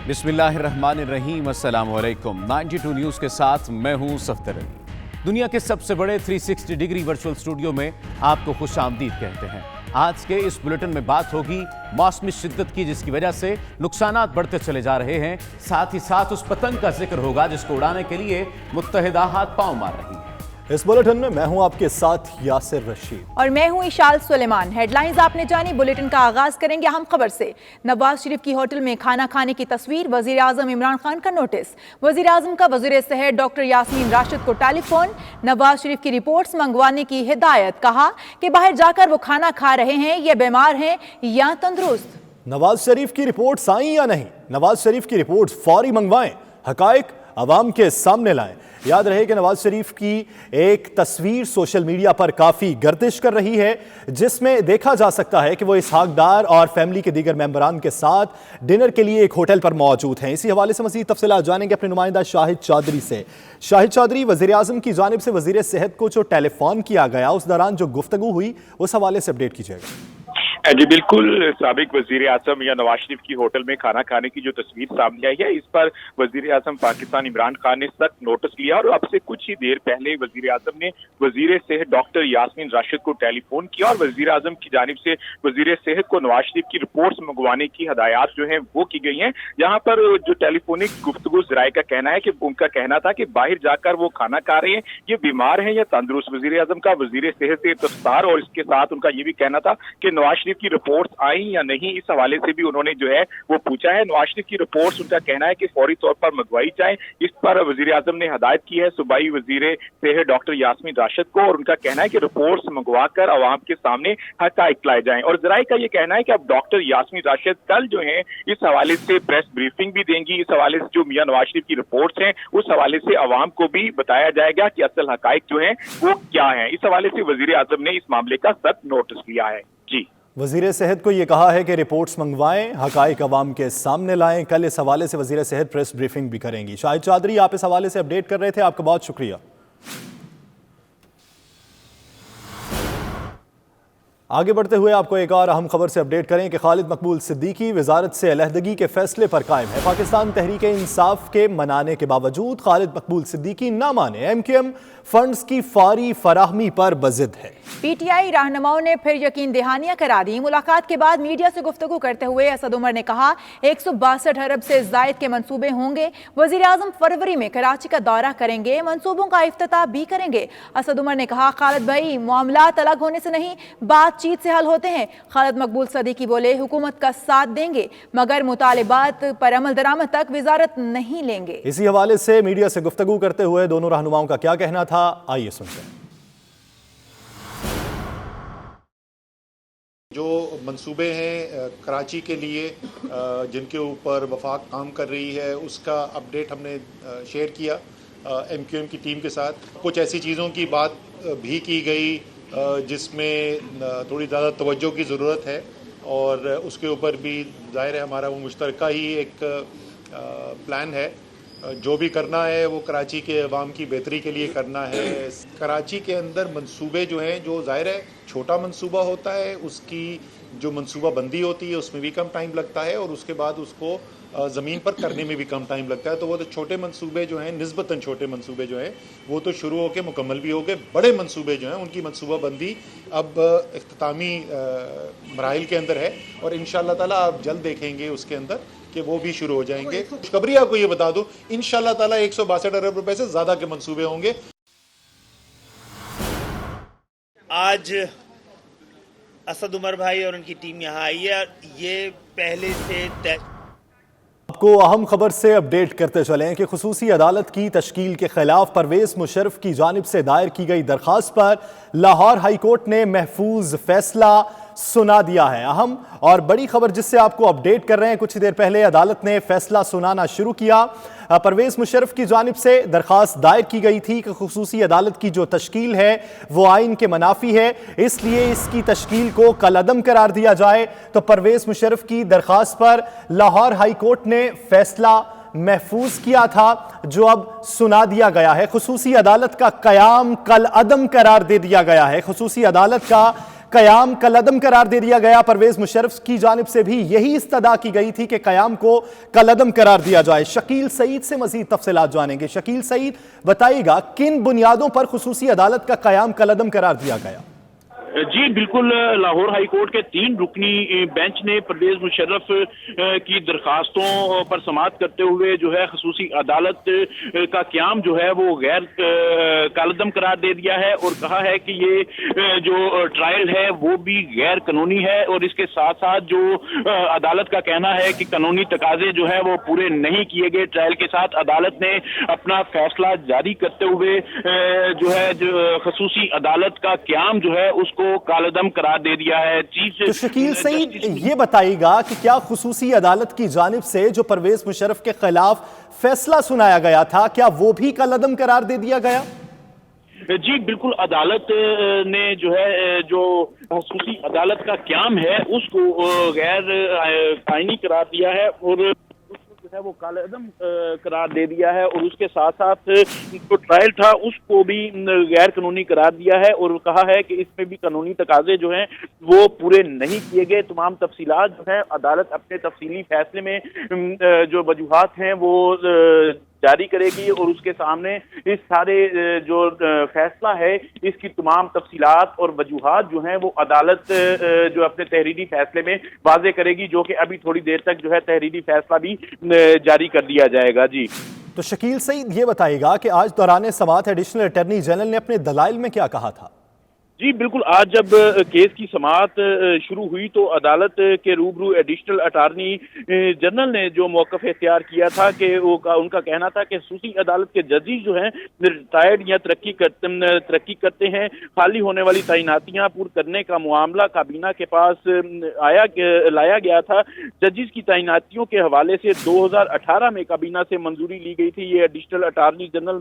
बिस्मिल्लाहिर्रहमानिर्रहीम, अस्सलाम वालेकुम। 92 न्यूज़ के साथ मैं हूं सफ्दर अली। दुनिया के सबसे बड़े 360 डिग्री वर्चुअल स्टूडियो में आपको खुश आमदीद कहते हैं। आज के इस बुलेटिन में बात होगी मौसमी शिद्दत की, जिसकी वजह से नुकसानात बढ़ते चले जा रहे हैं। साथ ही साथ उस पतंग का जिक्र होगा जिसको उड़ाने के लिए मुत्तहिदा हाथ पांव मार रही है। इस बुलेटिन में मैं हूं आपके साथ यासिर रशीद और मैं हूं इशाल सुलेमान। हेडलाइंस आपने जानी। बुलेटिन का आगाज करेंगे अहम खबर से। नवाज शरीफ की होटल में खाना खाने की तस्वीर, वजीर आजम इमरान खान का नोटिस। वजीर आजम का वजीर सेहत डॉक्टर यास्मीन राशिद को टेलीफोन, नवाज शरीफ की रिपोर्ट्स मंगवाने की हिदायत। कहा कि बाहर जाकर वो खाना खा रहे हैं या बीमार हैं या तंदुरुस्त। नवाज शरीफ की रिपोर्ट्स आई या नहीं, नवाज शरीफ की रिपोर्ट्स फौरी मंगवाएं, हकायक अवाम के सामने लाएं। याद रहे कि नवाज शरीफ की एक तस्वीर सोशल मीडिया पर काफ़ी गर्दिश कर रही है, जिसमें देखा जा सकता है कि वो इसहाक डार और फैमिली के दीगर मेंबरान के साथ डिनर के लिए एक होटल पर मौजूद हैं। इसी हवाले से मज़ीद तफसीलात जानेंगे अपने नुमाइंदा शाहिद चौधरी से। शाहिद चौधरी, वज़ीर आज़म की जानिब से वज़ीर सेहत को जो टेलीफोन किया गया, उस दौरान जो गुफ्तगू हुई, उस हवाले से अपडेट कीजिएगा। जी बिल्कुल, साबिक वजीर आजम या नवाज शरीफ की होटल में खाना खाने की जो तस्वीर सामने आई है, इस पर वजीर आजम पाकिस्तान इमरान खान ने सख्त नोटिस लिया और अब से कुछ ही देर पहले वजीर आजम ने वजीर सेहत डॉक्टर यास्मीन राशिद को टेलीफोन किया और वजीर आजम की जानिब से वजीर सेहत को नवाज शरीफ की रिपोर्ट्स मंगवाने की हदायत जो है वो की गई हैं। जहाँ पर जो टेलीफोनिक गुफ्तगू ज़राए का कहना है कि उनका कहना था कि बाहर जाकर वो खाना खा रहे हैं, ये बीमार हैं या तंदुरुस्त। वजीर आजम का वजीर सेहत से तस्तार और इसके साथ उनका ये भी कहना था कि नवाज शरीफ की रिपोर्ट्स आई या नहीं, इस हवाले से भी उन्होंने जो है वो पूछा है। नवाज शरीफ की रिपोर्ट्स उनका कहना है कि फौरी तौर पर मंगवाई जाए। इस पर वजीर आजम ने हदायत की है सूबाई वजीर सेहत डॉक्टर यास्मीन राशिद को और उनका कहना है कि रिपोर्ट्स मंगवा कर आवाम के सामने हकायक लाए जाएं। और जराए का ये कहना है कि अब डॉक्टर यास्मीन राशिद कल जो है इस हवाले से प्रेस ब्रीफिंग भी देंगी। इस हवाले से जो मियां नवाज शरीफ की रिपोर्ट्स हैं उस हवाले से आवाम को भी बताया जाएगा कि असल हकायक जो है वो क्या है। इस हवाले से वजीर आजम ने इस मामले का सख्त नोटिस लिया है। जी, वज़ीर सेहत को ये कहा है कि रिपोर्ट्स मंगवाएं, हकायक अवाम के सामने लाएं। कल इस हवाले से वज़ीर सेहत प्रेस ब्रीफिंग भी करेंगी। शाहिद चौधरी, आप इस हवाले से अपडेट कर रहे थे, आपका बहुत शुक्रिया। आगे बढ़ते हुए आपको एक और अहम खबर से अपडेट करें कि खालिद मकबूल सिद्दीकी वजारत से अलहदगी के फैसले पर कायम है। पाकिस्तान तहरीक इंसाफ के मनाने के बावजूद खालिद मकबूल सिद्दीकी ना माने, MQM फंड्स की फौरी फराहमी पर बजिद है। PTI रहनुमाओं ने फिर यकीन दहानियां करा दी। मुलाकात के बाद मीडिया से गुफ्तगू करते हुए असद उमर ने कहा 162 अरब से जायद के मंसूबे होंगे। वजीर आजम फरवरी में कराची का दौरा करेंगे, मंसूबों का इफ्तिताह भी करेंगे। असद उमर ने कहा, खालिद भाई, मामलात अलग होने से नहीं, बातचीत से हल होते हैं। खालिद मकबूल सिद्दीकी बोले, हुकूमत का साथ देंगे मगर मुतालिबात पर अमल दरामद तक वजारत नहीं लेंगे। इसी हवाले से मीडिया से गुफ्तगू करते हुए दोनों रहनुमाओं का क्या कहना था, आइए सुनते हैं। जो मंसूबे हैं कराची के लिए जिनके ऊपर वफाक काम कर रही है, उसका अपडेट हमने शेयर किया MQM की टीम के साथ। कुछ ऐसी चीज़ों की बात भी की गई जिसमें थोड़ी ज़्यादा तवज्जो की ज़रूरत है और उसके ऊपर भी ज़ाहिर है हमारा वो मुश्तरका ही एक प्लान है। जो भी करना है वो कराची के अवाम की बेहतरी के लिए करना है। कराची के अंदर मंसूबे जो हैं, जो ज़ाहिर है छोटा मंसूबा होता है, उसकी जो मंसूबा बंदी होती है उसमें भी कम टाइम लगता है और उसके बाद उसको ज़मीन पर करने में भी कम टाइम लगता है। तो वो तो छोटे मंसूबे जो हैं, निस्बतन छोटे मंसूबे जो हैं, वो तो शुरू होकर मुकम्मल भी हो गए। बड़े मंसूबे जो हैं उनकी मंसूबा बंदी अब इख्तितामी मराहिल के अंदर है और इंशाअल्लाह ताला आप जल्द देखेंगे उसके अंदर कि वो भी शुरू हो जाएंगे। खुशखबरी आपको ये बता दूं, इंशाअल्लाह ताला 162 अरब रुपए से ज़्यादा के मंसूबे होंगे। आज असद उमर भाई और उनकी टीम यहाँ आई है। ये पहले से तय आपको अहम खबर से अपडेट करते चलें कि खुसूसी अदालत की तश्कील के खिलाफ परवेज मुशर्रफ की जानिब से दायर की गई दरख्वास्त पर लाहौर हाई कोर्ट ने महफूज फैसला सुना दिया है। अहम और बड़ी खबर जिससे आपको अपडेट कर रहे हैं, कुछ ही देर पहले अदालत ने फैसला सुनाना शुरू किया। परवेज मुशर्रफ की जानिब से दरख्वास्त दायर की गई थी कि खुसूसी अदालत की जो तश्कील है वो आइन के मनाफी है, इसलिए इसकी तश्कील को कलअदम करार दिया जाए। तो परवेज मुशर्रफ की दरख्वास्त पर लाहौर हाई कोर्ट ने फैसला महफूज किया था, जो अब सुना दिया गया है। खुसूसी अदालत का कयाम कल अदम करार दे दिया गया है। खुसूसी अदालत का قیام کالعدم قرار دے دیا گیا. پرویز مشرف کی جانب سے بھی یہی استدعا کی گئی تھی کہ قیام کو کالعدم قرار دیا جائے. شکیل سعید سے مزید تفصیلات جانیں گے. شکیل سعید، بتائیے گا کن بنیادوں پر خصوصی عدالت کا قیام کالعدم قرار دیا گیا؟ جی بالکل، لاہور ہائی کورٹ کے 3 رکنی بینچ نے پرویز مشرف کی درخواستوں پر سماعت کرتے ہوئے جو ہے خصوصی عدالت کا قیام جو ہے وہ غیر کالعدم قرار دے دیا ہے اور کہا ہے کہ یہ جو ٹرائل ہے وہ بھی غیر قانونی ہے، اور اس کے ساتھ ساتھ جو عدالت کا کہنا ہے کہ قانونی تقاضے جو ہے وہ پورے نہیں کیے گئے ٹرائل کے ساتھ. عدالت نے اپنا فیصلہ جاری کرتے ہوئے جو ہے خصوصی عدالت کا قیام جو ہے اس کو کالعدم قرار دے دیا ہے. تو شکیل سعید یہ بتائیے گا کہ کیا خصوصی عدالت کی جانب سے جو پرویز مشرف کے خلاف فیصلہ سنایا گیا تھا کیا وہ بھی کالعدم قرار دے دیا گیا؟ جی بالکل، عدالت نے جو ہے جو خصوصی عدالت کا قیام ہے اس کو غیر آئینی قرار دیا ہے اور جو ہے وہ کالعدم قرار دے دیا ہے، اور اس کے ساتھ ساتھ جو ٹرائل تھا اس کو بھی غیر قانونی قرار دیا ہے اور کہا ہے کہ اس میں بھی قانونی تقاضے جو ہیں وہ پورے نہیں کیے گئے. تمام تفصیلات جو ہیں عدالت اپنے تفصیلی فیصلے میں جو وجوہات ہیں وہ جاری کرے گی اور اس کے سامنے اس سارے جو فیصلہ ہے اس کی تمام تفصیلات اور وجوہات جو ہیں وہ عدالت جو اپنے تحریری فیصلے میں واضح کرے گی، جو کہ ابھی تھوڑی دیر تک جو ہے تحریری فیصلہ بھی جاری کر دیا جائے گا. جی تو شکیل سعید یہ بتائے گا کہ آج دوران سماعت ایڈیشنل اٹارنی جنرل نے اپنے دلائل میں کیا کہا تھا؟ جی بالکل، آج جب کیس کی سماعت شروع ہوئی تو عدالت کے روبرو ایڈیشنل اٹارنی جنرل نے جو موقف اختیار کیا تھا کہ ان کا کہنا تھا کہ خصوصی عدالت کے ججز جو ہیں ریٹائرڈ یا ترقی کرتے ہیں، خالی ہونے والی تعیناتیاں پور کرنے کا معاملہ کابینہ کے پاس لایا گیا تھا. ججز کی تعیناتیوں کے حوالے سے 2018 میں کابینہ سے منظوری لی گئی تھی، یہ ایڈیشنل اٹارنی جنرل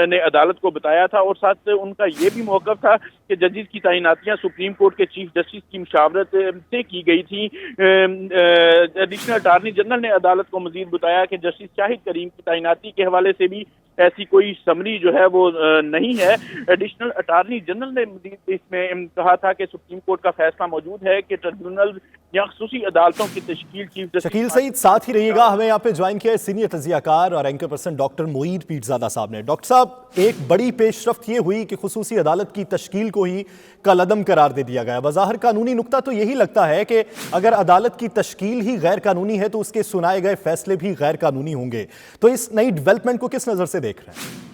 نے عدالت کو بتایا تھا، اور ساتھ ان کا یہ بھی موقف تھا کہ ججز کی تعیناتیاں سپریم کورٹ کے چیف جسٹس کی مشاورت سے کی گئی تھی. ایڈیشنل اٹارنی جنرل نے عدالت کو مزید بتایا کہ جسٹس شاہد کریم کی تعیناتی کے حوالے سے بھی ایسی کوئی سمری جو ہے وہ نہیں ہے. ایڈیشنل اٹارنی جنرل نے مزید اس میں کہا تھا کہ سپریم کورٹ کا فیصلہ موجود ہے کہ ٹریبیونل یا خصوصی عدالتوں کی تشکیل چیف جسٹس. شکیل سعید ساتھ ہی رہیے گا، ہمیں یہاں پہ جوائن کیا ہے سینئر تجزیہ کار اور anchor person doctor Moeed Pirzada صاحب نے. ڈاکٹر صاحب، ایک بڑی پیش رفت یہ ہوئی کہ خصوصی عدالت کی تشکیل کو ہی کالعدم قرار دے دیا گیا. بظاہر قانونی نقطہ تو یہی لگتا ہے کہ اگر عدالت کی تشکیل ہی غیر قانونی ہے تو اس کے سنائے گئے فیصلے بھی غیر قانونی ہوں گے. تو اس نئی ڈیولپمنٹ کو کس نظر سے دیکھ رہے ہیں؟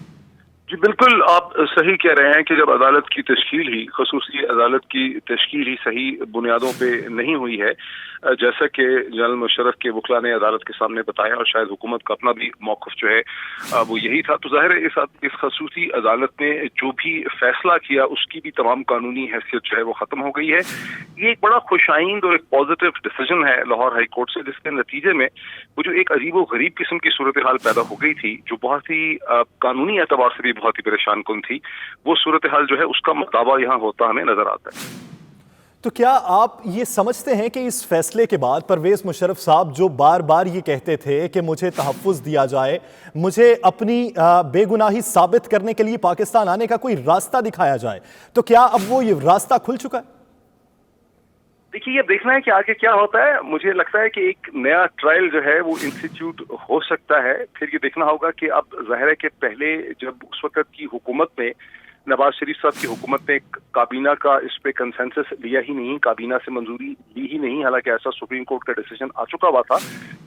جی بالکل، آپ صحیح کہہ رہے ہیں کہ جب عدالت کی تشکیل ہی خصوصی عدالت کی تشکیل ہی صحیح بنیادوں پہ نہیں ہوئی ہے، جیسا کہ جنرل مشرف کے وکلاء نے عدالت کے سامنے بتایا اور شاید حکومت کا اپنا بھی موقف جو ہے وہ یہی تھا، تو ظاہر ہے اس خصوصی عدالت نے جو بھی فیصلہ کیا اس کی بھی تمام قانونی حیثیت جو ہے وہ ختم ہو گئی ہے. یہ ایک بڑا خوش آئند اور ایک پازیٹیو ڈیسیجن ہے لاہور ہائی کورٹ سے، جس کے نتیجے میں وہ جو ایک عجیب و غریب قسم کی صورتحال پیدا ہو گئی تھی جو بہت ہی قانونی اعتبار سے بھی بہت ہی پریشان کن تھی، وہ صورتحال جو ہے اس کا مطابع یہاں ہوتا ہمیں نظر آتا ہے. تو کیا آپ یہ سمجھتے ہیں کہ اس فیصلے کے بعد پرویز مشرف صاحب جو بار بار یہ کہتے تھے کہ مجھے تحفظ دیا جائے، مجھے اپنی بے گناہی ثابت کرنے کے لیے پاکستان آنے کا کوئی راستہ دکھایا جائے، تو کیا اب وہ یہ راستہ کھل چکا ہے؟ دیکھیے، یہ دیکھنا ہے کہ آگے کیا ہوتا ہے. مجھے لگتا ہے کہ ایک نیا ٹرائل جو ہے وہ انسٹیٹیوٹ ہو سکتا ہے. پھر یہ دیکھنا ہوگا کہ اب ظاہر ہے کہ پہلے جب اس وقت کی حکومت میں نواز شریف صاحب کی حکومت نے کابینہ کا اس پہ کنسنسس لیا ہی نہیں، کابینہ سے منظوری لی ہی نہیں، حالانکہ ایسا سپریم کورٹ کا ڈیسیجن آ چکا ہوا تھا.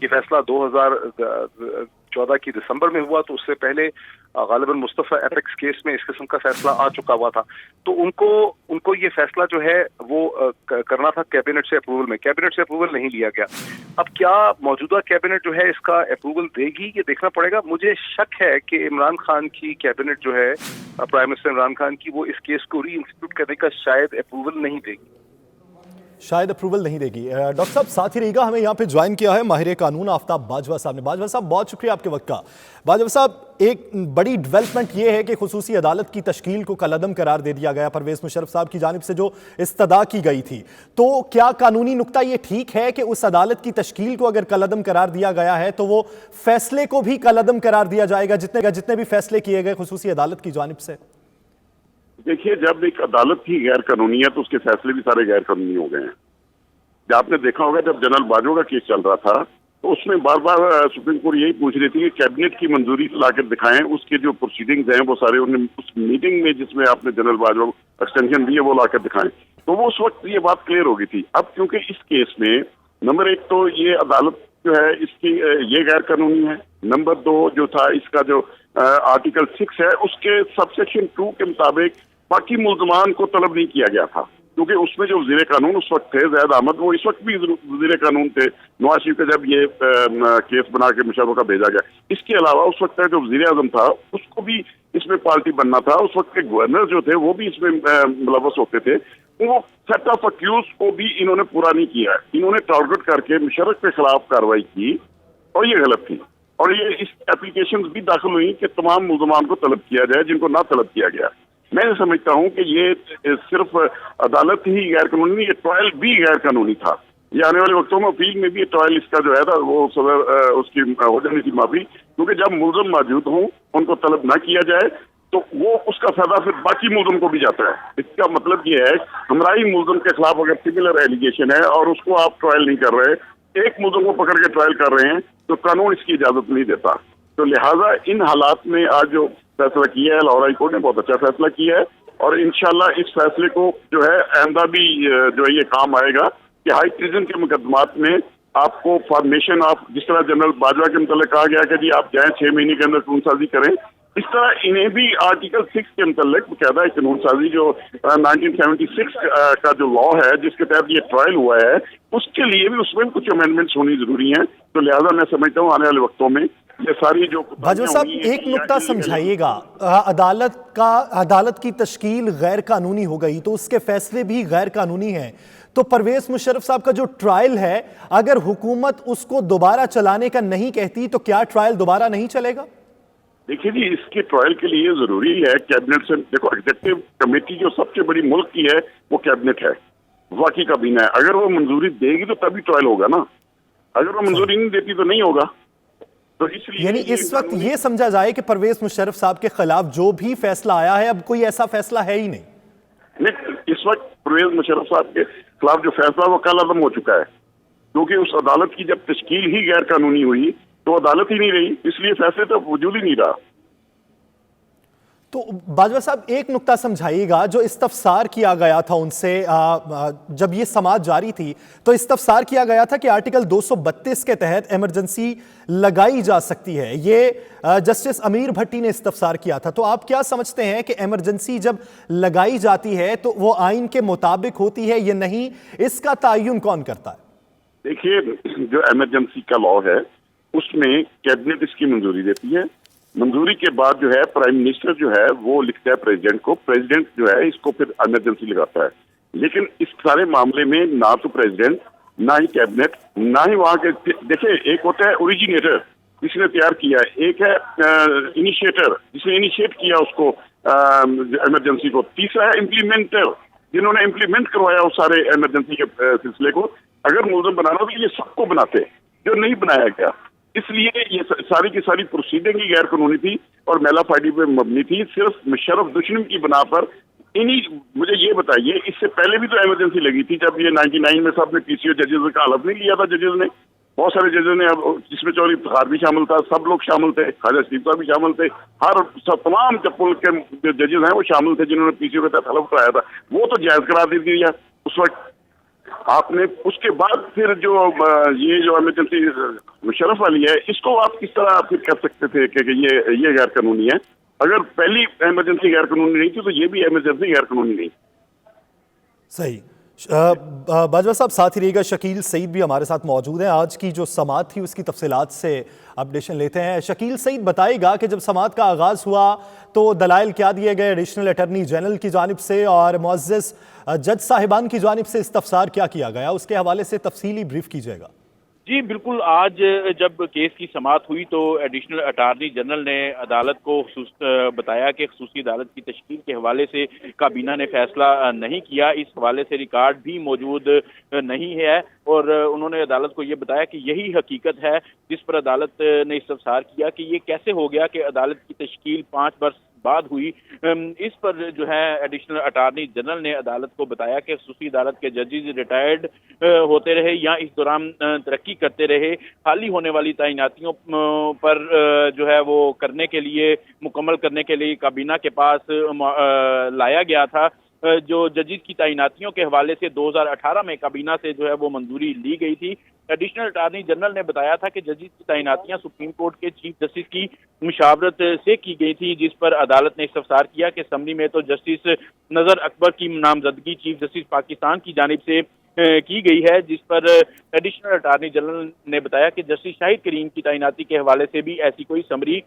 یہ فیصلہ 2014 کی دسمبر میں ہوا، تو اس سے پہلے غالباً مصطفیٰ ایپیکس کیس میں اس قسم کا فیصلہ آ چکا ہوا تھا. تو ان کو یہ فیصلہ جو ہے وہ کرنا تھا کیبنٹ سے اپروول میں. کیبنٹ سے اپروول نہیں لیا گیا. اب کیا موجودہ کیبنٹ جو ہے اس کا اپروول دے گی، یہ دیکھنا پڑے گا. مجھے شک ہے کہ عمران خان کی کیبنٹ جو ہے، پرائم منسٹر عمران خان کی، وہ اس کیس کو ری انسٹیٹیوٹ کرنے کا شاید اپروول نہیں دے گی. ڈاکٹر صاحب ساتھ ہی رہے گا، ہمیں یہاں پہ جوائن کیا ہے ماہر قانون آفتاب باجوہ صاحب نے. باجوہ صاحب بہت شکریہ آپ کے وقت کا. باجوہ صاحب، ایک بڑی ڈیولپمنٹ یہ ہے کہ خصوصی عدالت کی تشکیل کو کالعدم قرار دے دیا گیا پرویز مشرف صاحب کی جانب سے جو استدعا کی گئی تھی. تو کیا قانونی نقطہ یہ ٹھیک ہے کہ اس عدالت کی تشکیل کو اگر کالعدم قرار دیا گیا ہے تو وہ فیصلے کو بھی کالعدم قرار دیا جائے گا جتنے بھی فیصلے کیے گئے خصوصی عدالت کی جانب سے؟ देखिए, जब एक अदालत ही गैर कानूनी है तो उसके फैसले भी सारे गैर कानूनी हो गए हैं। आपने देखा होगा जब जनरल बाजवा का केस चल रहा था तो उसमें बार बार सुप्रीम कोर्ट यही पूछ रही थी कि कैबिनेट की मंजूरी लाकर दिखाएं, उसके जो प्रोसीडिंग्स हैं वो सारे उन्हें उस मीटिंग में जिसमें आपने जनरल बाजवा को एक्सटेंशन दी है वो लाकर दिखाएं। तो वो उस वक्त ये बात क्लियर हो गई थी। अब क्योंकि इस केस में नंबर एक तो ये अदालत जो है इसकी ये गैर कानूनी है, नंबर दो जो था इसका जो आर्टिकल 6 है उसके सबसेक्शन 2 के मुताबिक बाकी मुल्जमान को तलब नहीं किया गया था, क्योंकि उसमें जो वज़ीर कानून उस वक्त थे ज़ैद अहमद, वो इस वक्त भी वज़ीर कानून थे नवाज शरीफ का जब ये केस बना के मुशर्रफ का भेजा गया। इसके अलावा उस वक्त का जो वज़ीर आज़म था उसको भी इसमें पार्टी बनना था, उस वक्त के गवर्नर जो थे वो भी इसमें मुलव्वस होते थे। वो सेट ऑफ अक्यूज को भी इन्होंने पूरा नहीं किया। इन्होंने टारगेट करके मुशर्रफ के खिलाफ कार्रवाई की और ये गलत थी। और ये इस एप्लीकेशन भी दाखिल हुई कि तमाम मुल्जमान को तलब किया जाए जिनको ना तलब किया गया। मैं समझता हूं कि ये सिर्फ अदालत ही गैर कानूनी, ये ट्रायल भी गैर कानूनी था। ये आने वाले वक्तों में अपील में भी ट्रायल इसका जो है था वो सदर उसकी हो जानी थी माफी, क्योंकि जब मुलजम मौजूद हों उनको तलब ना किया जाए तो वो उसका फायदा फिर बाकी मुलजम को भी जाता है। इसका मतलब ये है हमारा ही मुलजम के खिलाफ अगर सिमिलर एलिगेशन है और उसको आप ट्रायल नहीं कर रहे, एक मुलजम को पकड़ के ट्रायल कर रहे हैं, तो कानून इसकी इजाजत नहीं देता। तो लिहाजा इन हालात में आज जो फैसला किया है लाहौर हाई कोर्ट ने बहुत अच्छा फैसला किया है और इंशाल्लाह इस फैसले को जो है आइंदा भी जो है ये काम आएगा कि हाई ट्रीजन के मुकदमात में आपको फॉर्मेशन ऑफ, जिस तरह जनरल बाजवा के मतलब कहा गया कि जी आप जाएं 6 महीने के अंदर कानून साजी करें, इस तरह इन्हें भी आर्टिकल 6 के मतलब बकायदा कानून साजी जो 1976 का जो लॉ है जिसके तहत ये ट्रायल हुआ है उसके लिए भी उसमें कुछ अमेंडमेंट्स होनी जरूरी हैं। तो लिहाजा मैं समझता हूँ आने वाले वक्तों में ये सारी जो बाजवा साहब एक नुक्ता समझाइएगा, अदालत की तश्कील गैर कानूनी हो गई तो उसके फैसले भी गैर कानूनी हैं, तो परवेज मुशर्रफ साहब का जो ट्रायल है अगर हुकूमत उसको दोबारा चलाने का नहीं कहती तो क्या ट्रायल दोबारा नहीं चलेगा? देखिए जी, इसके ट्रायल के लिए जरूरी है कैबिनेट से, देखो एग्जीक्यूटिव कमेटी जो सबसे बड़ी मुल्क की है वो कैबिनेट है, वफाकी काबीना है। अगर वो मंजूरी देगी तो तभी ट्रायल होगा ना, अगर वो मंजूरी नहीं देती तो नहीं होगा। तो इसलिए यानी इस वक्त ये समझा जाए कि परवेज मुशर्रफ साहब के खिलाफ जो भी फैसला आया है अब कोई ऐसा फैसला है ही नहीं। इस वक्त परवेज मुशर्रफ साहब के खिलाफ जो फैसला वो कल अदम हो चुका है, क्योंकि उस अदालत की जब तश्कील ही गैर कानूनी हुई तो अदालत ही नहीं रही, इसलिए फैसले तो वजूद ही नहीं रहा। तो बाजवा साहब एक नुक्ता समझाइएगा, जो इस्तफसार किया गया था उनसे जब ये समाअत जारी थी तो इस्तफसार किया गया था कि आर्टिकल 232 के तहत इमरजेंसी लगाई जा सकती है, ये जस्टिस अमीर भट्टी ने इस्तफसार किया था। तो आप क्या समझते हैं कि इमरजेंसी जब लगाई जाती है तो वो आइन के मुताबिक होती है या नहीं, इसका तयन कौन करता है? देखिए, जो इमरजेंसी का लॉ है उसमें कैबिनेट इसकी मंजूरी देती है, मंजूरी के बाद जो है प्राइम मिनिस्टर जो है वो लिखता है प्रेसिडेंट को, प्रेसिडेंट जो है इसको फिर इमरजेंसी लगाता है। लेकिन इस सारे मामले में ना तो प्रेसिडेंट, ना ही कैबिनेट, ना ही वहां के, देखिए एक होता है ओरिजिनेटर जिसने तैयार किया, एक है इनिशिएटर जिसने इनिशिएट किया उसको इमरजेंसी को, तीसरा है इम्प्लीमेंटर जिन्होंने इम्प्लीमेंट करवाया उस सारे इमरजेंसी के सिलसिले को। अगर मुलजम बनाना तो ये सबको बनाते जो नहीं बनाया गया, इसलिए ये सारी की सारी प्रोसीडिंग ही गैर कानूनी थी और मेला फाइडी पे मबनी थी, सिर्फ मुशर्रफ दुश्मन की बना पर। मुझे ये बताइए, इससे पहले भी तो इमरजेंसी लगी थी जब ये 99 में सबने पीसीओ जजेस का हलफ नहीं लिया था, जजेस ने, बहुत सारे जजेस ने, अब जिसमें चौधरी इफ्तिखार भी शामिल था, सब लोग शामिल थे, ख्वाजा शरीफ साहब भी शामिल थे, तमाम चप्पल के जो जजेस हैं वो शामिल थे जिन्होंने पीसीओ के तहत हलफ कराया था, वो तो जायज करार दे दिया उस वक्त आपने। उसके बाद फिर जो ये जो इमरजेंसी मुशर्रफ वाली है इसको आप किस तरह फिर कर सकते थे कि ये गैर कानूनी है? अगर पहली इमरजेंसी गैर कानूनी नहीं थी तो ये भी इमरजेंसी गैर कानूनी नहीं। सही। बाजवा साहब साथ ही रहेगा, शकील सईद भी हमारे साथ मौजूद हैं, आज की जो समाअत थी उसकी तफसीलात से अपडेशन लेते हैं। शकील सईद बताएगा कि जब समाअत का आगाज़ हुआ तो दलाइल क्या दिए गए एडिशनल अटॉर्नी जनरल की जानिब से और मुअज़्ज़ज़ जज साहिबान की जानिब से इस्तफसार क्या किया गया, उसके हवाले से तफसीली ब्रीफ कीजिएगा। जी बिल्कुल, आज जब केस की समाअत हुई तो एडिशनल अटॉर्नी जनरल ने अदालत को बताया कि खसूसी अदालत की तश्कील के हवाले से काबीना ने फैसला नहीं किया, इस हवाले से रिकॉर्ड भी मौजूद नहीं है। اور انہوں نے عدالت کو یہ بتایا کہ یہی حقیقت ہے جس پر عدالت نے استفسار کیا کہ یہ کیسے ہو گیا کہ عدالت کی تشکیل 5 برس بعد ہوئی۔ اس پر جو ہے ایڈیشنل اٹارنی جنرل نے عدالت کو بتایا کہ خصوصی عدالت کے ججز ریٹائرڈ ہوتے رہے یا اس دوران ترقی کرتے رہے، خالی ہونے والی تعیناتیوں پر جو ہے وہ کرنے کے لیے، مکمل کرنے کے لیے کابینہ کے پاس لایا گیا تھا۔ جو ججز کی تعیناتیوں کے حوالے سے 2018 میں کابینہ سے جو ہے وہ منظوری لی گئی تھی۔ ایڈیشنل اٹارنی جنرل نے بتایا تھا کہ ججز کی تعیناتیاں سپریم کورٹ کے چیف جسٹس کی مشاورت سے کی گئی تھی، جس پر عدالت نے استفسار کیا کہ اسمبلی میں تو جسٹس نظر اکبر کی نامزدگی چیف جسٹس پاکستان کی جانب سے کی گئی ہے، جس پر ایڈیشنل اٹارنی جنرل نے بتایا کہ جسٹس شاہد کریم کی تعیناتی کے حوالے سے بھی ایسی کوئی سمری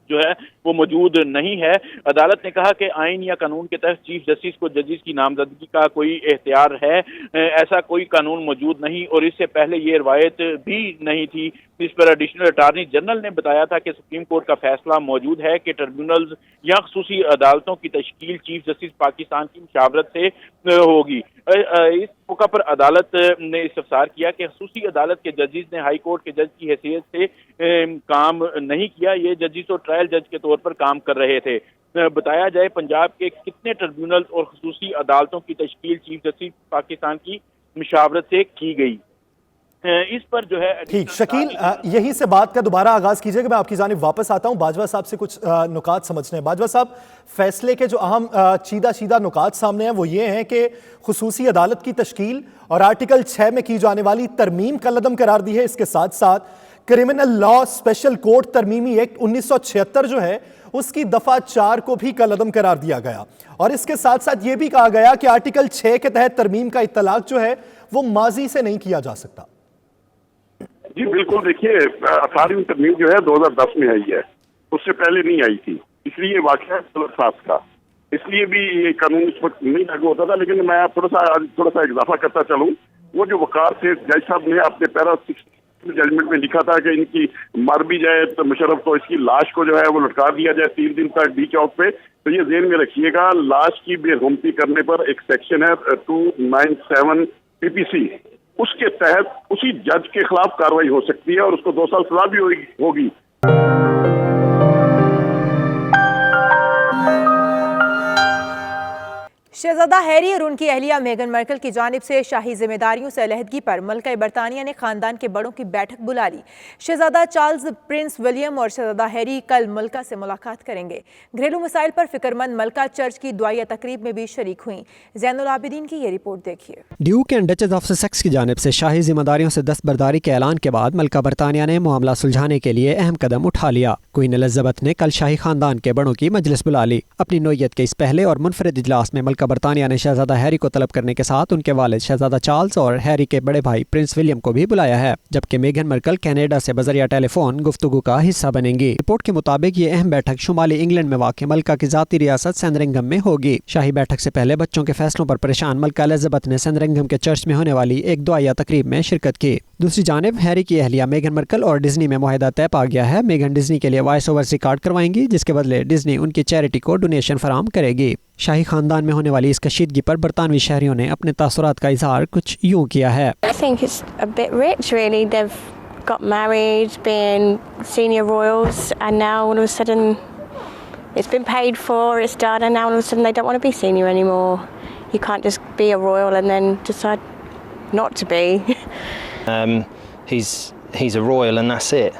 جو ہے وہ موجود نہیں ہے۔ عدالت نے کہا کہ آئین یا قانون کے تحت چیف جسٹس کو ججز کی نامزدگی کا کوئی اختیار ہے، ایسا کوئی قانون موجود نہیں اور اس سے پہلے یہ روایت بھی نہیں تھی۔ اس پر ایڈیشنل اٹارنی جنرل نے بتایا تھا کہ سپریم کورٹ کا فیصلہ موجود ہے کہ ٹربیونلز یا خصوصی عدالتوں کی تشکیل چیف جسٹس پاکستان کی مشاورت سے ہوگی۔ اس موقع پر عدالت نے استفسار کیا کہ خصوصی عدالت کے ججز نے ہائی کورٹ کے جج کی حیثیت سے کام نہیں کیا، یہ ججز تو ٹرائل جج کے طور پر کام کر رہے تھے۔ بتایا جائے پنجاب کے کتنے ٹربیونلز اور خصوصی عدالتوں کی تشکیل چیف جسٹس پاکستان کی مشاورت سے کی گئی۔ اس پر جو ہے ٹھیک شکیل، یہی سے بات کا دوبارہ آغاز کیجئے کہ میں آپ کی جانب واپس آتا ہوں۔ باجوہ صاحب سے کچھ نکات سمجھنے ہیں۔ باجوہ صاحب، فیصلے کے جو اہم چیدہ نکات سامنے ہیں وہ یہ ہیں کہ خصوصی عدالت کی تشکیل اور آرٹیکل 6 میں کی جانے والی ترمیم کا لدم قرار دی ہے۔ اس کے ساتھ ساتھ کرمنل لا اسپیشل کورٹ ترمیمی ایکٹ 1976 جو ہے اس کی دفعہ 4 کو بھی کالعدم قرار دیا گیا، اور اس کے ساتھ ساتھ یہ بھی کہا گیا کہ آرٹیکل 6 کے تحت ترمیم کا اطلاق جو ہے وہ ماضی سے نہیں کیا جا سکتا۔ جی بالکل، دیکھیے 18ویں ترمیم جو ہے 2010 میں آئی ہے، اس سے پہلے نہیں آئی تھی، اس لیے یہ واقعہ غلط کا، اس لیے بھی یہ قانون اس وقت نہیں لاگو ہوتا تھا۔ لیکن میں تھوڑا سا اضافہ کرتا چلوں، وہ جو وقار سے جج صاحب نے اپنے پیرا 6 ججمنٹ میں لکھا تھا کہ ان کی مر بھی جائے تو مشرف تو اس کی لاش کو جو ہے وہ لٹکا دیا جائے 3 دن تک ڈی چوک پہ، تو یہ ذہن میں رکھیے گا لاش کی بے رحمتی کرنے پر ایک سیکشن ہے 297 PPC، اس کے تحت اسی جج کے خلاف کارروائی ہو سکتی ہے اور اس کو 2 سال سزا بھی ہوگی۔ شہزادہ ہیری اور ان کی اہلیہ میگن مرکل کی جانب سے شاہی ذمہ داریوں سے علیحدگی پر ملکہ برطانیہ نے خاندان کے بڑوں کی بیٹھک بلا لی۔ شہزادہ چارلز، پرنس ولیم اور شہزادہ ہیری کل ملکہ سے ملاقات کریں گے۔ گھریلو مسائل پر فکر مند ملکہ چرچ کی دعائیہ تقریب میں بھی شریک ہوئیں۔ زین العابدین کی یہ رپورٹ دیکھیے۔ Duke and duchess of Sussex کی جانب سے شاہی ذمہ داریوں سے دستبرداری کے اعلان کے بعد ملکہ برطانیہ نے معاملہ سلجھانے کے لیے اہم قدم اٹھا لیا۔ کوئین الزبتھ نے کل شاہی خاندان کے بڑوں کی مجلس بلا لی۔ اپنی نوعیت کے اس پہلے اور منفرد اجلاس میں ملکہ برطانیہ نے شہزادہ ہیری کو طلب کرنے کے ساتھ ان کے والد شہزادہ چارلز اور ہیری کے بڑے بھائی پرنس ولیم کو بھی بلایا ہے، جبکہ میگن مرکل کینیڈا سے بذریعہ ٹیلی فون گفتگو کا حصہ بنیں گی۔ رپورٹ کے مطابق یہ اہم بیٹھک شمالی انگلینڈ میں واقع ملکہ کی ذاتی ریاست سینڈرنگھم میں ہوگی۔ شاہی بیٹھک سے پہلے بچوں کے فیصلوں پر پریشان ملکہ الزبتھ نے سینڈرنگھم کے چرچ میں ہونے والی ایک دعائیہ تقریب میں شرکت کی۔ دوسری جانب ہیری کی اہلیہ میگن مرکل اور ڈزنی میں معاہدہ طے پا گیا ہے۔ میگن ڈزنی کے لیے وائس اوور ریکارڈ کروائیں گی، جس کے بدلے ڈزنی ان کی چیریٹی کو ڈونیشن فراہم کرے گی۔ شاہی خاندان میں ہونے والی اس کشیدگی پر برطانوی شہریوں نے اپنے تاثرات کا اظہار کچھ یوں کیا ہے۔ I think it's a bit rich really. They've got married, been senior royals, and now all of a sudden it's been paid for, it's done, and now all of a sudden they don't want to be senior anymore. You can't just be a royal and then decide not to be. He's a royal and that's it.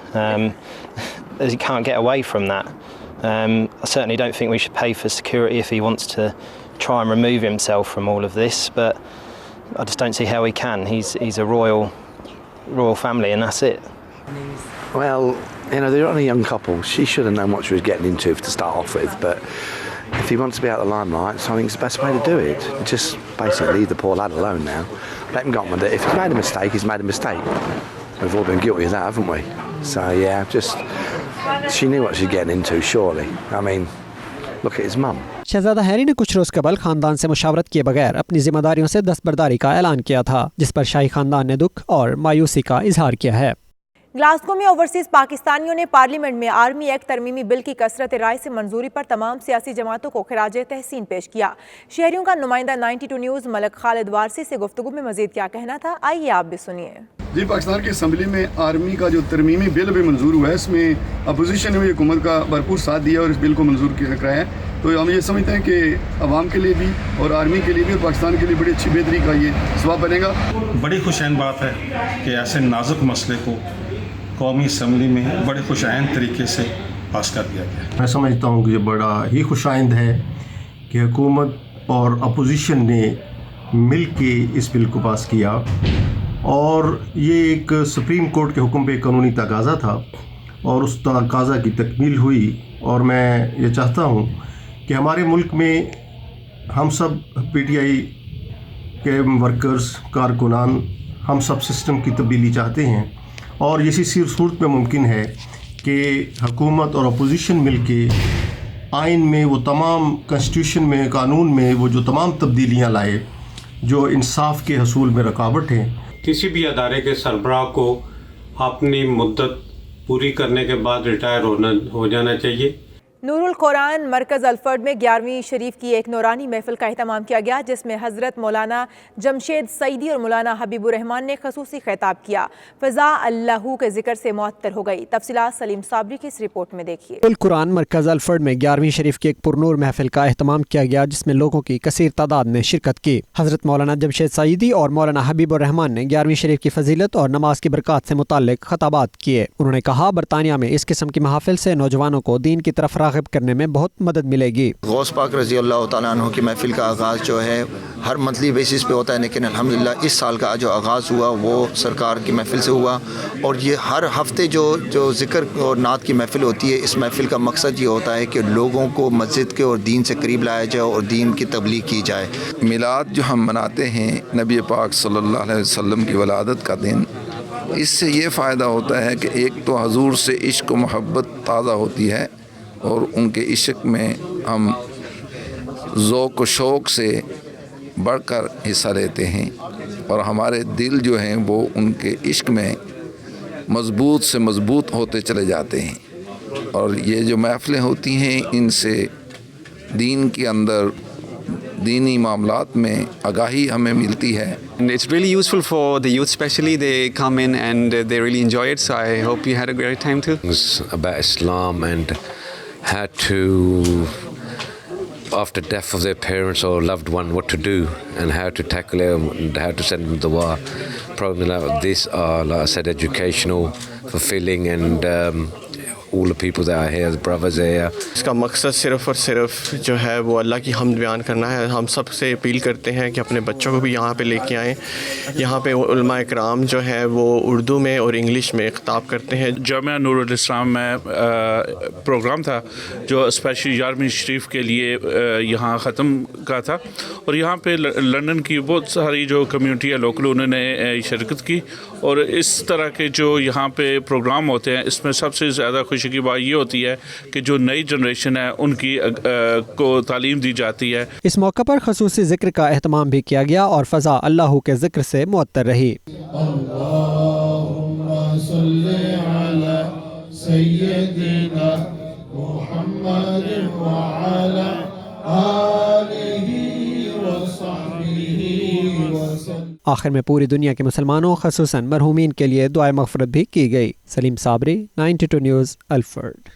He can't get away from that. I certainly don't think we should pay for security if he wants to try and remove himself from all of this, but I just don't see how he can. He's a royal family and that's it. Well, they're only a young couple. She should have known what she was getting into to start off with, but if he wants to be out of the limelight, so I think it's the best way to do it. Just basically leave the poor lad alone now. Let him get on with it. If he's made a mistake, he's made a mistake. We've all been guilty of that, haven't we? So yeah, she knew what she was getting into, surely. I mean, look at his mum. شہزادہ Harry نے کچھ روز قبل خاندان سے مشاورت کیے بغیر اپنی ذمہ داریوں سے دستبرداری کا اعلان کیا تھا، جس پر شاہی خاندان نے دکھ اور مایوسی کا اظہار کیا ہے۔ ग्लासगो में ओवरसीज पाकिस्तानियों ने पार्लियामेंट में आर्मी एक्ट तरमीमी बिल की कसरत राय से मंजूरी पर तमाम सियासी जमातों को खिराजे तहसीन पेश किया। शहरियों का नुमाइंदा 92 न्यूज़ मलक खालिद वारसी से गुफ्तगू में मजीद क्या कहना था, आइए आप भी सुनिए। जी, पाकिस्तान की असम्बली में आर्मी का जो तरमीमी बिल भी मंजूर हुआ है, इसमें अपोजिशन ने भी हुकूमत का भरपूर साथ दिया और इस बिल को मंजूर कराया है। तो हम ये समझते हैं कि अवाम के लिए भी और आर्मी के लिए भी और पाकिस्तान के लिए बड़ी अच्छी बेहतरी का ये सबब बनेगा। बड़ी खुशैन बात है कि ऐसे नाजुक मसले को कौमी असम्बली में बड़े खुशआइंद तरीके से पास कर दिया गया। मैं समझता हूँ कि ये बड़ा ही खुशआइंद है कि हुकूमत और अपोजिशन ने मिल के इस बिल को पास किया और ये एक सुप्रीम कोर्ट के हुक्म पे कानूनी तकाज़ा था और उस तकाज़ा की तकमील हुई। और मैं ये चाहता हूँ कि हमारे मुल्क में हम सब PTI के वर्कर्स, कारकुनान, हम सब सिस्टम की तब्दीली चाहते हैं और इसी सूरत में मुमकिन है कि हुकूमत और अपोजिशन मिलके आइन में वो तमाम कॉन्स्टिट्यूशन में, कानून में वो जो तमाम तब्दीलियाँ लाए जो इंसाफ के हसूल में रुकावट हैं। किसी भी अदारे के सरबराह को अपनी मुद्दत पूरी करने के बाद रिटायर हो जाना चाहिए। नूरुल कुरान मरकज़ अल्फर्ड में 11वीं शरीफ की एक नूरानी महफिल का एहतमाम किया गया, जिसमें हज़रत मौलाना जमशेद सईदी और मौलाना हबीबुर्रहमान ने खसूसी खिताब किया। फ़ज़ा अल्लाहू के जिक्र से मुअत्तर हो गई। तफसीलात सलीम साबरी की इस रिपोर्ट में देखिए। नूरुल कुरान मरकज़ अल्फर्ड में 11वीं शरीफ की एक पुरनूर महफिल का एहतमाम किया गया, जिसमें लोगों की कसीर तादाद ने शिरकत की। हज़रत मौलाना जमशेद सईदी और मौलाना हबीबुर्रहमान ने 11वीं शरीफ की फजीलत और नमाज की बरकत से मुताल्लिक खताबात किए। उन्होंने कहा, बरतानिया में इस किस्म की महफिल से नौजवानों को दीन की तरफ राग़िब करने में बहुत मदद मिलेगी। गौस पाक रज़ी अल्लाह तआला अन्हु की महफिल का आगाज़ जो है हर मंथली बेसिस पे होता है, लेकिन अल्हम्दुलिल्लाह इस साल का जो आगाज़ हुआ वो सरकार की महफिल से हुआ और ये हर हफ्ते जो ज़िक्र और नात की महफिल होती है, इस महफिल का मकसद ये होता है कि लोगों को मस्जिद के और दीन से करीब लाया जाए और दीन की तबलीग की जाए। मिलाद जो हम मनाते हैं नबी पाक सल्लल्लाहु अलैहि वसल्लम की वलादत का दिन, इससे ये फ़ायदा होता है कि एक तो हजूर से इश्क व मोहब्बत ताज़ा होती है और उनके इश्क में हम ज़ौक़ व शौक़ से बढ़कर हिस्सा लेते हैं और हमारे दिल जो हैं वो उनके इश्क में मज़बूत से मज़बूत होते चले जाते हैं। और ये जो महफ़िलें होती हैं इनसे दीन के अंदर दीनी मामलात में आगाही हमें मिलती है। And it's really useful for the youth, especially they come in and they really enjoy it, so I hope you had a great time too. It's about Islam and how to, after death of their parents or loved one, what to do and how to tackle it and how to send them dua. Programs like this are, like I said, educational, fulfilling, and all the people that are here, the brothers are here. इसका मकसद सिर्फ़ और सिर्फ जो है वो अल्लाह की हम्द बयान करना है। हम सब से अपील करते हैं कि अपने बच्चों को भी यहाँ पे लेके आएँ। यहाँ पे उलमा इकराम जो है वो उर्दू में और इंग्लिश में खिताब करते हैं। जामिया नूरुल इस्लाम में प्रोग्राम था जो स्पेशली 11वीं शरीफ के लिए यहाँ ख़त्म का था और यहाँ पे लंदन की बहुत सारी जो कम्युनिटी है लोकल, उन्होंने शिरकत की और इस तरह के जो यहाँ पे प्रोग्राम होते हैं इसमें सबसे ज़्यादा खुशी की बात ये होती है कि जो नई जनरेशन है उनकी को तालीम दी जाती है। इस मौके पर खसूसी जिक्र का एहतमाम भी किया गया और फ़ज़ा अल्लाहू के जिक्र से मुअत्तर रही। आखिर में पूरी दुनिया के मुसलमानों ख़ुसूसन मरहूमीन के लिए दुआ मग़फ़िरत भी की गई। सलीम साबरी, 92 न्यूज़, अल्फर्ड।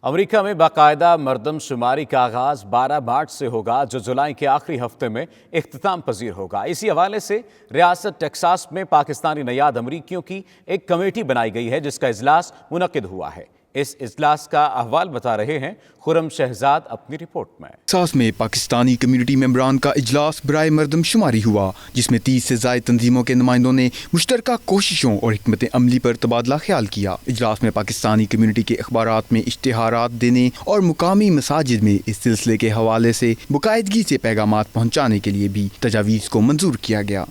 अमेरिका में बाकायदा मरदमशुमारी का आगाज़ 12 मार्च से होगा, जो जुलाई के आखिरी हफ्ते में इख्तिताम पजीर होगा। इसी हवाले से रियासत टेक्सास में पाकिस्तानी नयाद अमरीकियों की एक कमेटी बनाई गई है, जिसका इजलास मुनक्किद हुआ है। इस इजलास का अहवाल बता रहे हैं खुरम शहजाद अपनी रिपोर्ट में। टेक्सास में पाकिस्तानी कम्युनिटी मेंबरान का इजलास बराए मरदमशुमारी हुआ, जिसमें 30 से ज़ायद तंजीमों के नुमाइंदों ने मुश्तरका कोशिशों और हिकमत अमली पर तबादला ख्याल किया। इजलास में पाकिस्तानी कम्युनिटी के अखबारात में इश्तिहारात देने और मुकामी मसाजिद में इस सिलसिले के हवाले से बाकायदगी से पैगामात पहुँचाने के लिए भी तजावीज़ को मंजूर किया गया।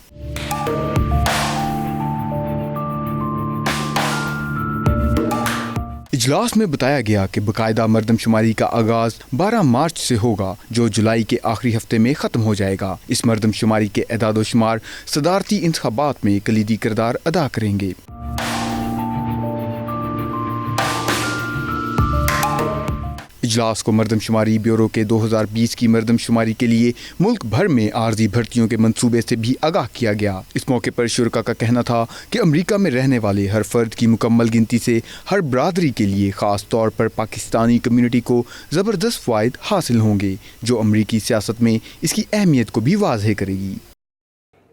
इजलास में बताया गया कि बाकायदा मरदम शुमारी का आगाज 12 मार्च से होगा, जो जुलाई के आखिरी हफ्ते में ख़त्म हो जाएगा। इस मरदम शुमारी के एदाद शुमार सदारती इंतखाबात में कलीदी किरदार अदा करेंगे। इजलास को मरदमशुमारी ब्यूरो के 2020 की मरदमशुमारी के लिए मुल्क भर में आर्जी भर्तियों के मंसूबे से भी आगाह किया गया। इस मौके पर शुरका का कहना था कि अमरीका में रहने वाले हर फर्द की मुकम्मल गिनती से हर बरादरी के लिए ख़ास तौर पर पाकिस्तानी कम्यूनिटी को ज़बरदस्त फ़ायदे हासिल होंगे, जो अमरीकी सियासत में इसकी अहमियत को भी वाज़ेह करेगी।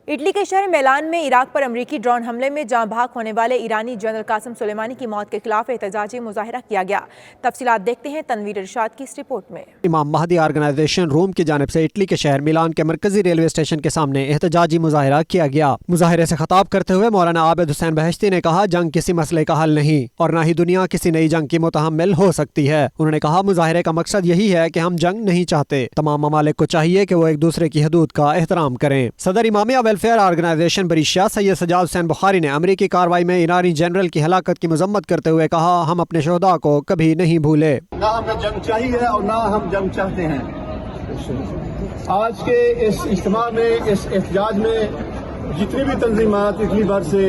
इटली के शहर मिलान में इराक पर अमरीकी ड्रोन हमले में जाँ भाग होने वाले ईरानी जनरल कासिम सुलेमानी की मौत के खिलाफ एहतजाजी मुजाहिरा किया गया। तफसीलात देखते हैं तनवीर इरशाद की इस रिपोर्ट में। इमाम महदी ऑर्गेनाइजेशन रोम की जानिब से इटली के शहर मिलान के मरकजी रेलवे स्टेशन के सामने एहतजाजी मुजाहिरा किया गया। मुजाहिरे से खिताब करते हुए मौलाना आबिद हुसैन बहश्ती ने कहा, जंग किसी मसले का हल नहीं और न ही दुनिया किसी नई जंग की मुतहम्मिल हो सकती है। उन्होंने कहा, मुजाहिरे का मकसद यही है कि हम जंग नहीं चाहते। तमाम ममालिक को चाहिए कि वो एक दूसरे की हदूद का एहतराम करें। सदर इमामिया वेलफेयर ऑर्गेनाइजेशन बरीशाह सैयद सजाद हुसैन बुखारी ने अमरीकी कार्रवाई में ईरानी जनरल की हलाकत की मजम्मत करते हुए कहा, हम अपने शोहदा को कभी नहीं भूले। ना हमें जंग चाहिए और ना हम जंग चाहते हैं। आज के इस इज्तिमा में, इस एहतजाज में जितनी भी तंजीमात इटली भर से,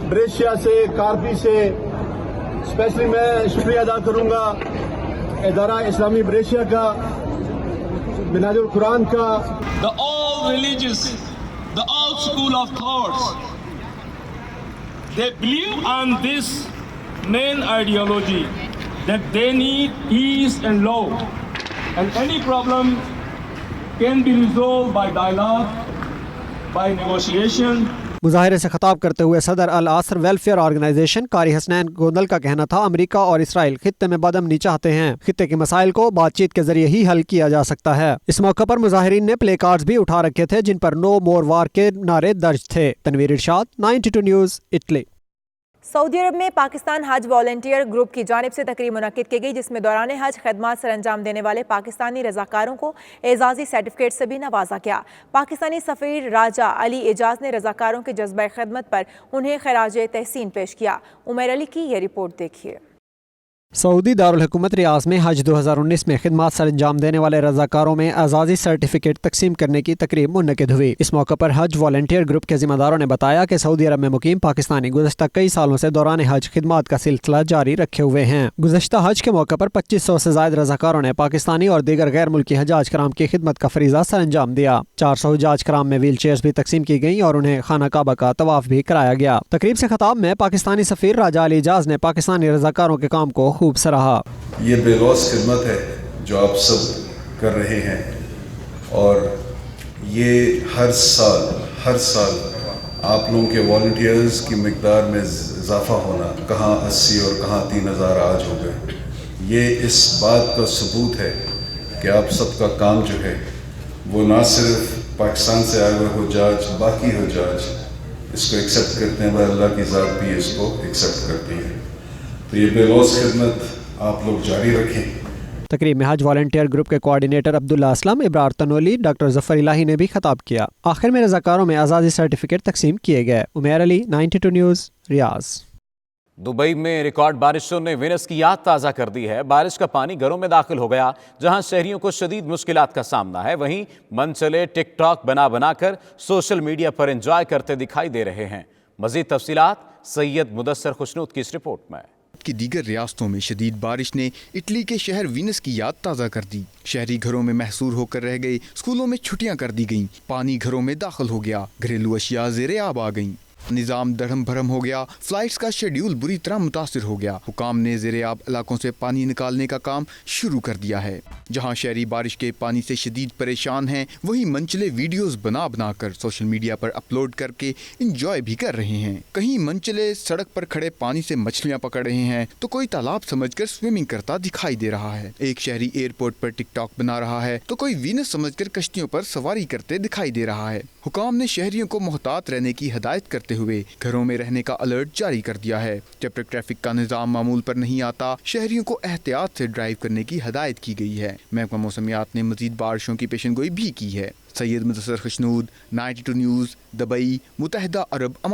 ब्रेशिया से, कार्पी से, स्पेशली मैं शुक्रिया अदा करूंगा इदारा इस्लामी ब्रेशिया का, मिनाजुल कुरान का, the all religious, the all school of thoughts, they believe on this main ideology that they need peace and love, and any problem can be resolved by dialogue, by negotiation. मुजाहिरे से खिताब करते हुए सदर अल आसर welfare organisation कारी हसनैन गोंदल का कहना था, America और इसराइल खित्ते में बदअमनी चाहते हैं। खित्ते के मसाइल को बातचीत के जरिए ही हल किया जा सकता है। इस मौके पर मुजाहिरीन ने प्ले कार्ड्स भी उठा रखे थे, जिन पर नो मोर वार के नारे दर्ज थे। तनवीर इरशाद, 92 न्यूज़, इटली। सऊदी अरब में पाकिस्तान हज वॉलंटियर ग्रुप की जानिब से तकरीब मुनक्किद की गई, जिसमें दौरान हज खदमात सर अंजाम देने वाले पाकिस्तानी रज़ाकारों को एजाज़ी सर्टिफिकेट से भी नवाजा गया। पाकिस्तानी सफ़ीर राजा अली एजाज ने रज़ाकारों के जज्बा खदमत पर उन्हें खराज तहसीन पेश किया। उमर अली की ये रिपोर्ट देखिए। सऊदी दारुल हुकूमत रियाज में हज 2019 में खिदमात सर अंजाम देने वाले रज़ाकारों में एजाज़ी सर्टिफिकेट तकसीम करने की तकरीब मुनक्किद हुई। इस मौके पर हज वॉलंटियर ग्रुप के जिम्मेदारों ने बताया कि सऊदी अरब में मुकीम पाकिस्तानी गुज़श्ता कई सालों से दौरान हज खिदमात का सिलसिला जारी रखे हुए हैं। गुज़श्ता हज के मौके पर 2500 से ज़ायद रज़ाकारों ने पाकिस्तानी और दीगर गैर मुल्की हजाज कराम की खिदमत का फरीज़ा सर अंजाम दिया। 400 हजाज कराम में व्हील चेयर्स भी तकसीम की गई और उन्हें खाना काबा का तवाफ भी कराया गया। तकरीब से खिताब में पाकिस्तानी सफ़ीर राजा अली एजाज ने पाकिस्तानी रज़ाकारों के काम को खूब सराहा। ये बेलौस खिदमत है जो आप सब कर रहे हैं और ये हर साल आप लोगों के वॉलंटियर्स की मिकदार में इजाफा होना, कहाँ 80 और कहाँ 3000 आज हो गए, ये इस बात का सबूत है कि आप सबका काम जो है वो ना सिर्फ पाकिस्तान से आए हुए हुज्जाज, बाकी हुज्जाज इसको एक्सेप्ट करते हैं, अल्लाह की ज़ात भी इसको एक्सेप्ट करती है। तो ये बेलौस खिदमत आप लोग जारी रखें। तकरीब में हज वॉलंटियर ग्रुप के कोऑर्डिनेटर अब्दुल्ला असलम, इब्रार तनोली, डॉक्टर जफर इलाही ने भी खिताब किया। आखिर में रज़ाकारों में आज़ादी सर्टिफिकेट तकसीम किए गए। उमर अली, 92 न्यूज़, रियाज। दुबई में रिकॉर्ड बारिशों ने वेनस की याद ताज़ा कर दी है। बारिश का पानी घरों में दाखिल हो गया, जहां शहरियों को शदीद मुश्किलात का सामना है। वहीं मन चले टिकटॉक बना कर सोशल मीडिया पर एंजॉय करते दिखाई दे रहे हैं। मजीद तफसीलात सैयद मुदस्सर खुशनूद की इस रिपोर्ट में। की दीगर रियासतों में शदीद बारिश ने इटली के शहर वीनस की याद ताज़ा कर दी। शहरी घरों में महसूर होकर रह गए, स्कूलों में छुट्टियां कर दी गईं, पानी घरों में दाखिल हो गया, घरेलू अशिया ज़ेरे आब आ गईं, निज़ाम दरहम भरम हो गया, फ्लाइट्स का शेड्यूल बुरी तरह मुतासिर हो गया। हुकाम ने ज़ेरे आब इलाकों से पानी निकालने का काम शुरू कर दिया है। जहां शहरी बारिश के पानी से शदीद परेशान हैं, वहीं मनचले वीडियोस बना कर सोशल मीडिया पर अपलोड करके इंजॉय भी कर रहे हैं। कहीं मनचले सड़क पर खड़े पानी से मछलियां पकड़ रहे हैं, तो कोई तालाब समझकर स्विमिंग करता दिखाई दे रहा है। एक शहरी एयरपोर्ट पर टिकटॉक बना रहा है, तो कोई वीनस समझकर कश्तियों पर सवारी करते दिखाई दे रहा है। हुकाम ने शहरियों को मोहतात रहने की हिदायत करते हुए घरों में रहने का अलर्ट जारी कर दिया है। जब तक ट्रैफिक का निजाम मामूल पर नहीं आता, शहरियों को एहतियात से ड्राइव करने की हिदायत की गई है। महकमा मौसमियात ने मजीद बारिशों की पेशनगोई भी की है। सैयद मुदस्सर खुशनूद, 92 न्यूज़, दुबई, मुत्तहिदा अरब अमारात।